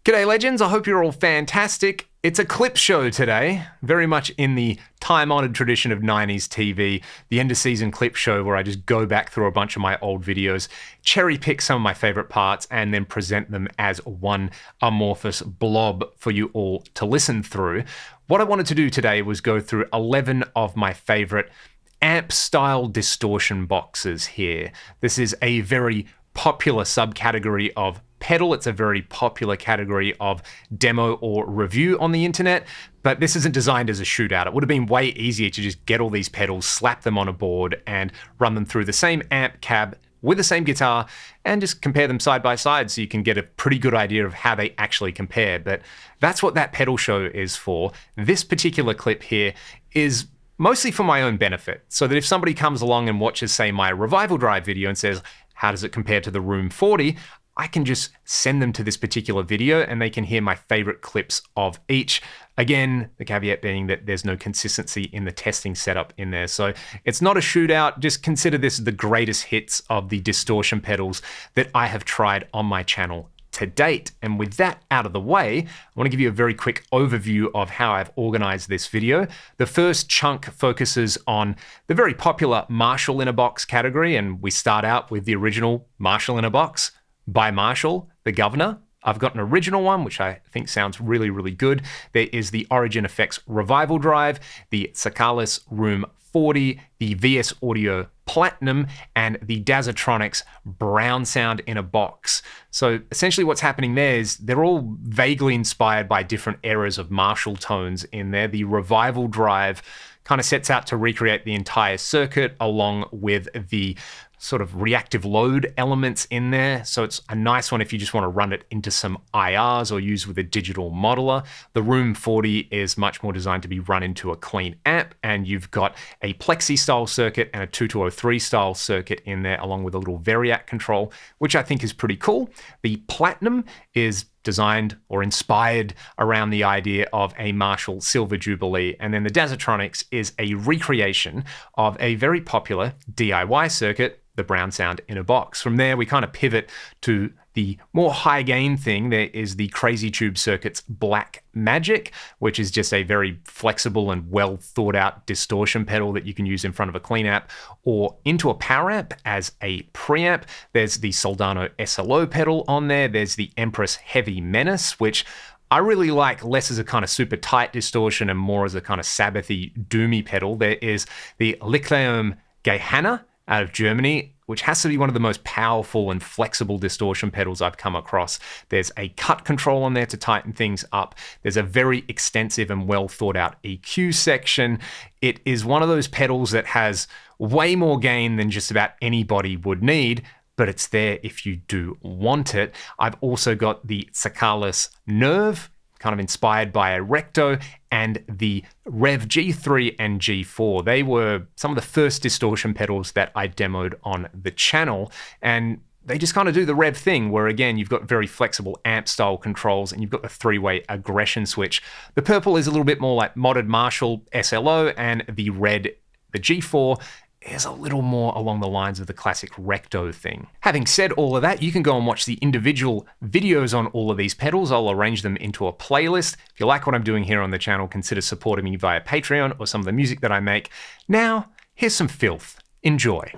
G'day legends, I hope you're all fantastic. It's a clip show today, very much in the time-honoured tradition of 90s TV, the end-of-season clip show where I just go back through a bunch of my old videos, cherry-pick some of my favourite parts, and then present them as one amorphous blob for you all to listen through. What I wanted to do today was go through 11 of my favourite amp-style distortion boxes here. This is a very popular subcategory of pedal. It's a very popular category of demo or review on the internet, but this isn't designed as a shootout. It would have been way easier to just get all these pedals, slap them on a board, and run them through the same amp cab with the same guitar and just compare them side by side so you can get a pretty good idea of how they actually compare. But that's what that pedal show is for. This particular clip here is mostly for my own benefit, so that if somebody comes along and watches, say, my Revival Drive video and says, how does it compare to the Room 40? I can just send them to this particular video and they can hear my favorite clips of each. Again, the caveat being that there's no consistency in the testing setup in there. So it's not a shootout. Just consider this the greatest hits of the distortion pedals that I have tried on my channel to date. And with that out of the way, I want to give you a very quick overview of how I've organized this video. The first chunk focuses on the very popular Marshall in a Box category, and we start out with the original Marshall in a Box by Marshall, the Guvnor. I've got an original one, which I think sounds really, really good. There is the Origin Effects Revival Drive, the Sakalis Room 40, the VS Audio Platinum, and the Dazatronics Brown Sound in a Box. So essentially what's happening there is they're all vaguely inspired by different eras of Marshall tones in there. The Revival Drive kind of sets out to recreate the entire circuit along with the sort of reactive load elements in there. So it's a nice one if you just want to run it into some IRs or use with a digital modeler. The Room 40 is much more designed to be run into a clean amp, and you've got a Plexi style circuit and a 2203 style circuit in there along with a little Variac control, which I think is pretty cool. The Platinum is designed or inspired around the idea of a Marshall Silver Jubilee. And then the Dazatronics is a recreation of a very popular DIY circuit, the Brown Sound in a Box. From there, we kind of pivot to the more high gain thing. There is the Crazy Tube Circuits Black Magic, which is just a very flexible and well thought out distortion pedal that you can use in front of a clean amp or into a power amp as a preamp. There's the Soldano SLO pedal on there. There's the Empress Heavy Menace, which I really like less as a kind of super tight distortion and more as a kind of Sabbathy doomy pedal. There is the Lyceum Gehenna out of Germany, which has to be one of the most powerful and flexible distortion pedals I've come across. There's a cut control on there to tighten things up. There's a very extensive and well thought out EQ section. It is one of those pedals that has way more gain than just about anybody would need, but it's there if you do want it. I've also got the Sakalis Nerve, kind of inspired by a Recto, and the Revv G3 and G4. They were some of the first distortion pedals that I demoed on the channel, and they just kind of do the Revv thing where, again, you've got very flexible amp style controls and you've got the three-way aggression switch. The purple is a little bit more like modded Marshall SLO, and the red, the G4, is a little more along the lines of the classic Recto thing. Having said all of that, you can go and watch the individual videos on all of these pedals. I'll arrange them into a playlist. If you like what I'm doing here on the channel, consider supporting me via Patreon or some of the music that I make. Now, here's some filth. Enjoy.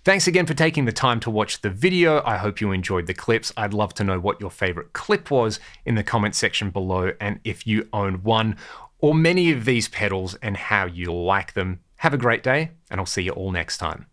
Thanks again for taking the time to watch the video. I hope you enjoyed the clips. I'd love to know what your favorite clip was in the comment section below, and if you own one or many of these pedals and how you like them. Have a great day, and I'll see you all next time.